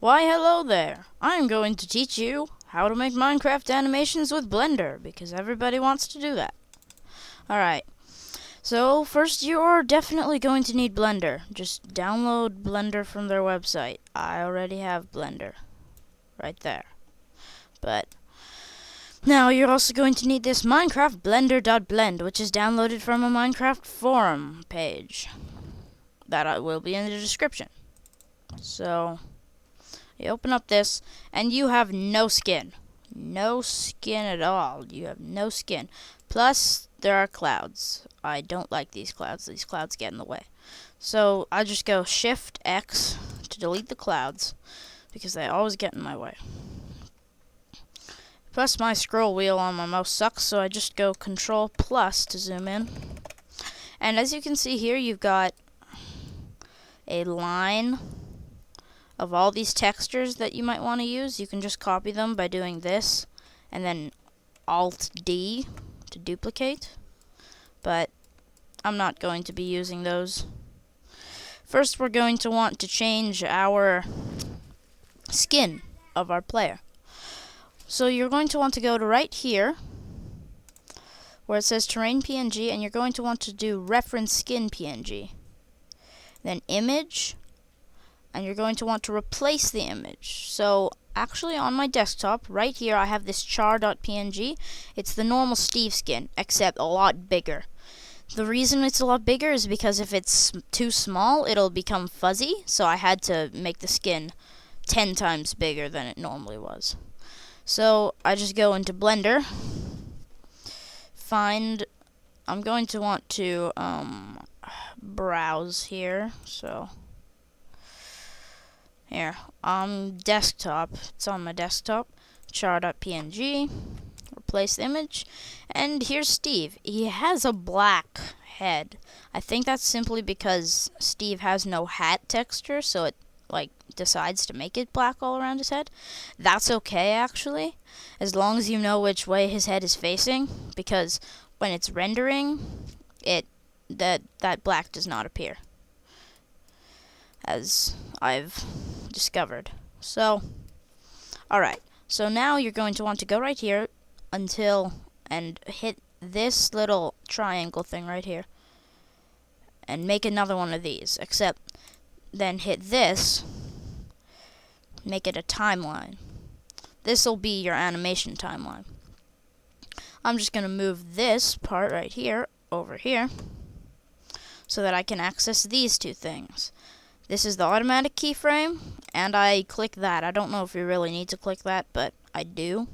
Why, hello there. I'm going to teach you how to make Minecraft animations with Blender, because everybody wants to do that. Alright, so first you are definitely going to need Blender. Just download Blender from their website. I already have Blender right there. But now you're also going to need this Minecraft blender.blend, which is downloaded from a Minecraft forum page. That will be in the description. So you open up this, and you have no skin. No skin at all. You have no skin. Plus, there are clouds. I don't like these clouds. These clouds get in the way. So I just go Shift X to delete the clouds, because they always get in my way. Plus, my scroll wheel on my mouse sucks, so I just go Control plus to zoom in. And as you can see here, you've got a line of all these textures that you might want to use. You can just copy them by doing this, and then Alt-D to duplicate. But I'm not going to be using those. First, we're going to want to change our skin of our player. So you're going to want to go to right here, where it says Terrain PNG, and you're going to want to do Reference Skin PNG. Then Image, and you're going to want to replace the image. So actually on my desktop, right here, I have this char.png. It's the normal Steve skin, except a lot bigger. The reason it's a lot bigger is because if it's too small, it'll become fuzzy, so I had to make the skin 10 times bigger than it normally was. So I just go into Blender, I'm going to want to browse here, so here, desktop, it's on my desktop, char.png, replace the image, and here's Steve. He has a black head. I think that's simply because Steve has no hat texture, so it decides to make it black all around his head. That's okay, actually, as long as you know which way his head is facing, because when it's rendering, that black does not appear, as I've discovered. So, alright, so now you're going to want to go right here and hit this little triangle thing right here, and make another one of these, except then hit this, make it a timeline. This will be your animation timeline. I'm just going to move this part right here over here so that I can access these two things. This is the automatic keyframe, and I click that. I don't know if you really need to click that, but I do.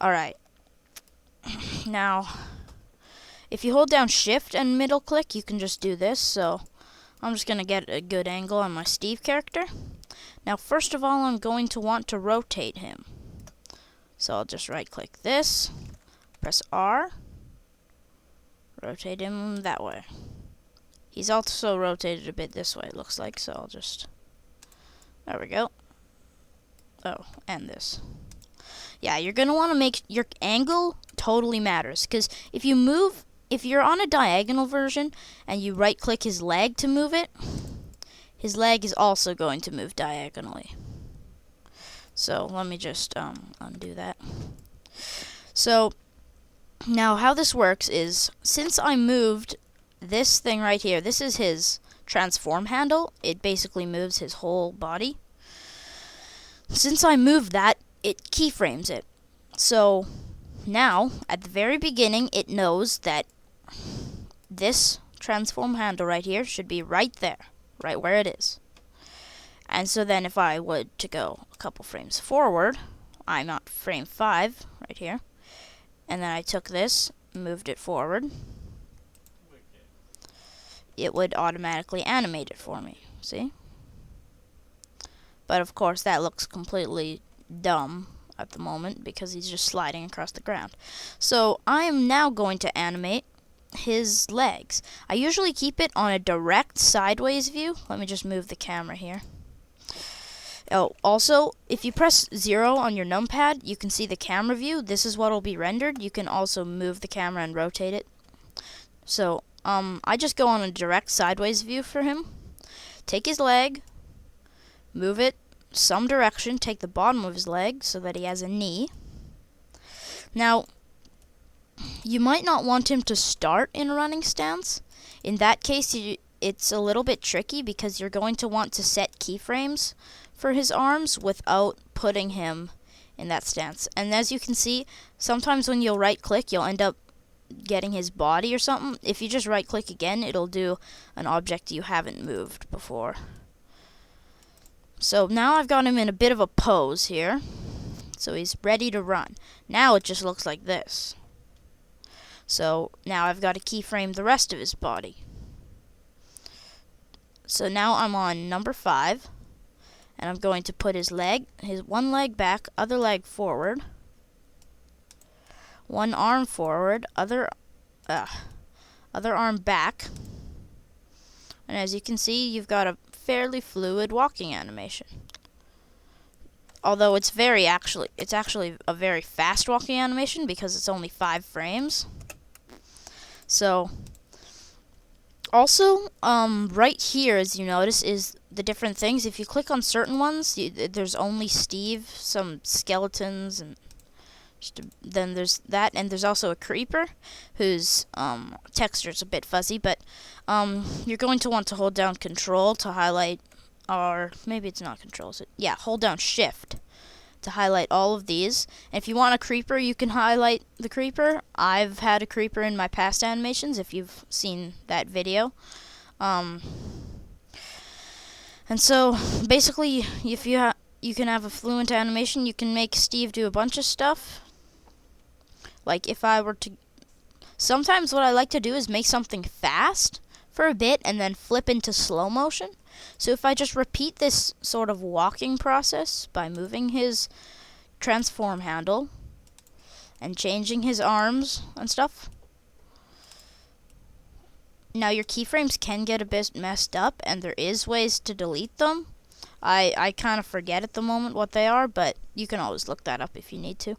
Alright. Now, if you hold down Shift and middle click, you can just do this, so I'm just going to get a good angle on my Steve character. Now, first of all, I'm going to want to rotate him. So I'll just right click this, press R, rotate him that way. He's also rotated a bit this way, it looks like, so I'll just, there we go. Oh, and this. Yeah, you're going to want to make your angle totally matters, because if you're on a diagonal version and you right click his leg to move it, his leg is also going to move diagonally. So let me just undo that. So now how this works is, since I moved this thing right here, this is his transform handle, it basically moves his whole body. Since I moved that, it keyframes it. So now, at the very beginning, it knows that this transform handle right here should be right there, right where it is. And so then if I would to go a couple frames forward, I'm at frame 5 right here, and then I took this, moved it forward, it would automatically animate it for me, see? But of course that looks completely dumb at the moment because he's just sliding across the ground. So I am now going to animate his legs. I usually keep it on a direct sideways view. Let me just move the camera here. Oh, also, if you press 0 on your numpad, you can see the camera view. This is what will be rendered. You can also move the camera and rotate it. So, I just go on a direct sideways view for him. Take his leg, move it some direction, take the bottom of his leg so that he has a knee. Now, you might not want him to start in a running stance. In that case, it's a little bit tricky because you're going to want to set keyframes for his arms without putting him in that stance. And as you can see, sometimes when you'll right click, you'll end up getting his body or something. If you just right click again, it'll do an object you haven't moved before. So now I've got him in a bit of a pose here. So he's ready to run. Now it just looks like this. So now I've got to keyframe the rest of his body. So now I'm on number 5. And I'm going to put his one leg back, other leg forward. One arm forward, other arm back. And as you can see, you've got a fairly fluid walking animation. Although it's actually a very fast walking animation because it's only 5 frames. So also, right here, as you notice, is the different things. If you click on certain ones, there's only Steve, some skeletons, and then there's that, and there's also a creeper whose texture's a bit fuzzy, but you're going to want to hold down Control to highlight, or maybe it's not Control, yeah, hold down Shift to highlight all of these. And if you want a creeper, you can highlight the creeper. I've had a creeper in my past animations, if you've seen that video. And so, basically, if you can have a fluent animation, you can make Steve do a bunch of stuff. Like, if I were to... Sometimes what I like to do is make something fast for a bit and then flip into slow motion. So if I just repeat this sort of walking process by moving his transform handle and changing his arms and stuff. Now your keyframes can get a bit messed up, and there is ways to delete them. I kind of forget at the moment what they are, but you can always look that up if you need to.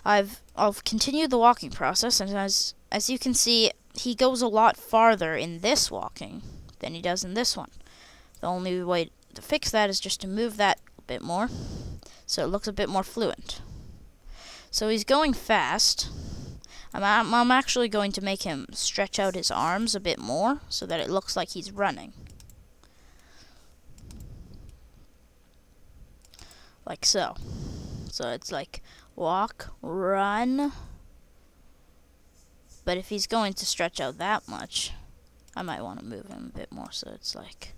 I'll continue the walking process, and as you can see, he goes a lot farther in this walking than he does in this one. The only way to fix that is just to move that a bit more, so it looks a bit more fluent. So he's going fast. I'm actually going to make him stretch out his arms a bit more so that it looks like he's running. Like so. So it's like walk, run. But if he's going to stretch out that much, I might want to move him a bit more so it's like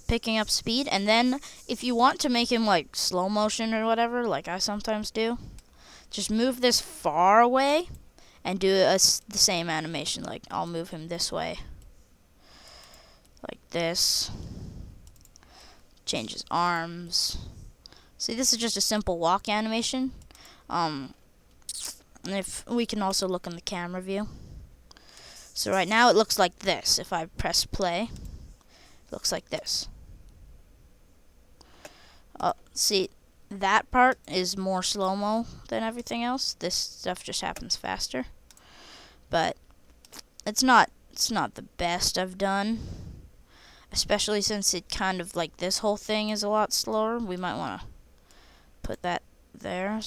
picking up speed. And then if you want to make him like slow motion or whatever, like I sometimes do, just move this far away and do the same animation. Like I'll move him this way, like this, change his arms. See, this is just a simple walk animation. And if we can also look in the camera view. So right now it looks like this. If I press play, it looks like this. See, that part is more slow-mo than everything else. This stuff just happens faster. But it's not the best I've done. Especially since it kind of like this whole thing is a lot slower. We might want to put that there.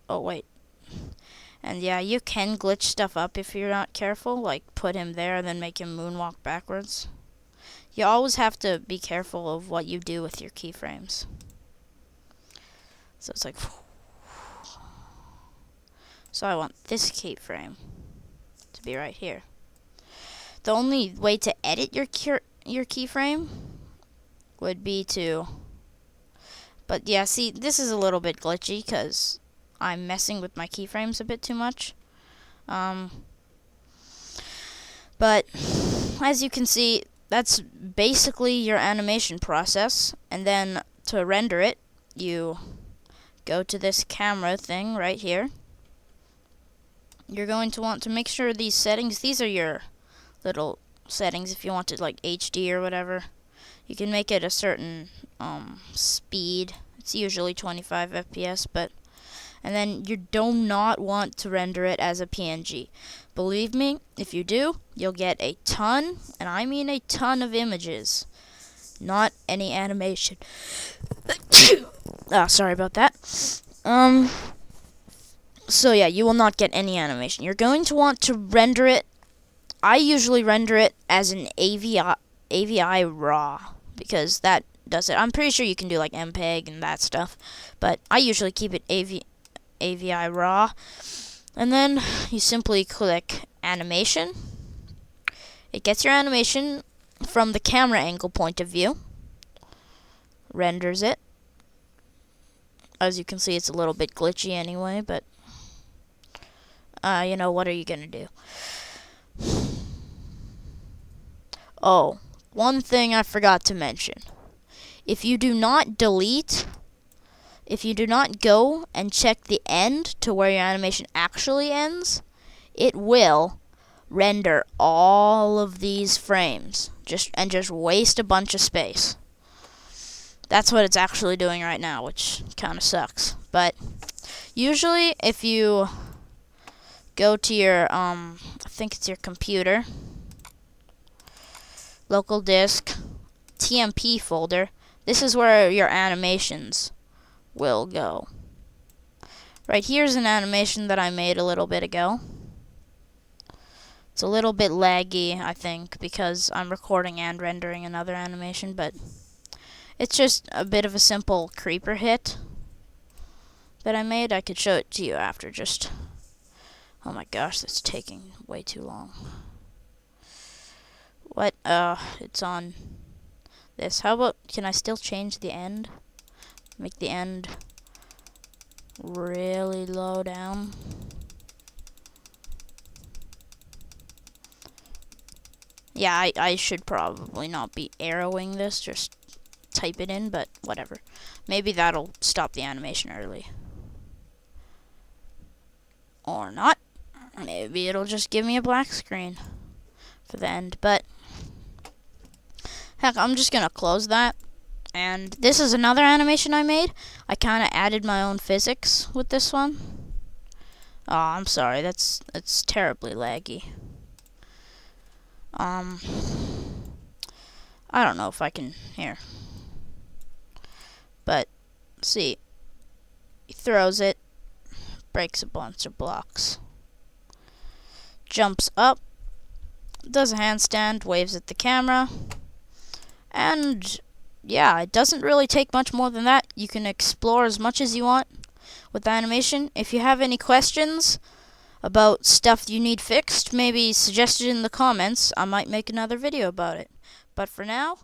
Oh wait. And yeah, you can glitch stuff up if you're not careful, like put him there and then make him moonwalk backwards. You always have to be careful of what you do with your keyframes. So it's like, so I want this keyframe to be right here. The only way to edit your keyframe would be to, but yeah, see, this is a little bit glitchy because I'm messing with my keyframes a bit too much. But as you can see, that's basically your animation process. And then to render it, you go to this camera thing right here. You're going to want to make sure these settings, these are your little settings if you want it like HD or whatever. You can make it a certain speed. It's usually 25 FPS, but and then you do not want to render it as a PNG. Believe me, if you do, you'll get a ton, and I mean a ton of images, not any animation. Sorry about that. So yeah, you will not get any animation. You're going to want to render it. I usually render it as an AVI raw because that does it. I'm pretty sure you can do like MPEG and that stuff, but I usually keep it AVI raw. And then you simply click animation. It gets your animation from the camera angle point of view, renders it. As you can see, it's a little bit glitchy anyway, but you know, what are you gonna do? Oh, one thing I forgot to mention. If you do not go and check the end to where your animation actually ends, it will render all of these frames and just waste a bunch of space. That's what it's actually doing right now, which kind of sucks. But usually if you go to your I think it's your computer, local disk, TMP folder, this is where your animations will go. Right here's an animation that I made a little bit ago. It's a little bit laggy, I think, because I'm recording and rendering another animation, but it's just a bit of a simple creeper hit that I made. I could show it to you after. Just, oh my gosh, that's taking way too long. What? It's on this. How about, can I still change the end? Make the end really low down. Yeah, I should probably not be arrowing this, just type it in, but whatever. Maybe that'll stop the animation early. Or not. Maybe it'll just give me a black screen for the end, but heck, I'm just gonna close that. And this is another animation I made. I kind of added my own physics with this one. Oh, I'm sorry, that's terribly laggy. I don't know if I can, here. But, see, he throws it, breaks a bunch of blocks, jumps up, does a handstand, waves at the camera, and yeah, it doesn't really take much more than that. You can explore as much as you want with the animation. If you have any questions about stuff you need fixed, maybe suggest it in the comments. I might make another video about it. But for now,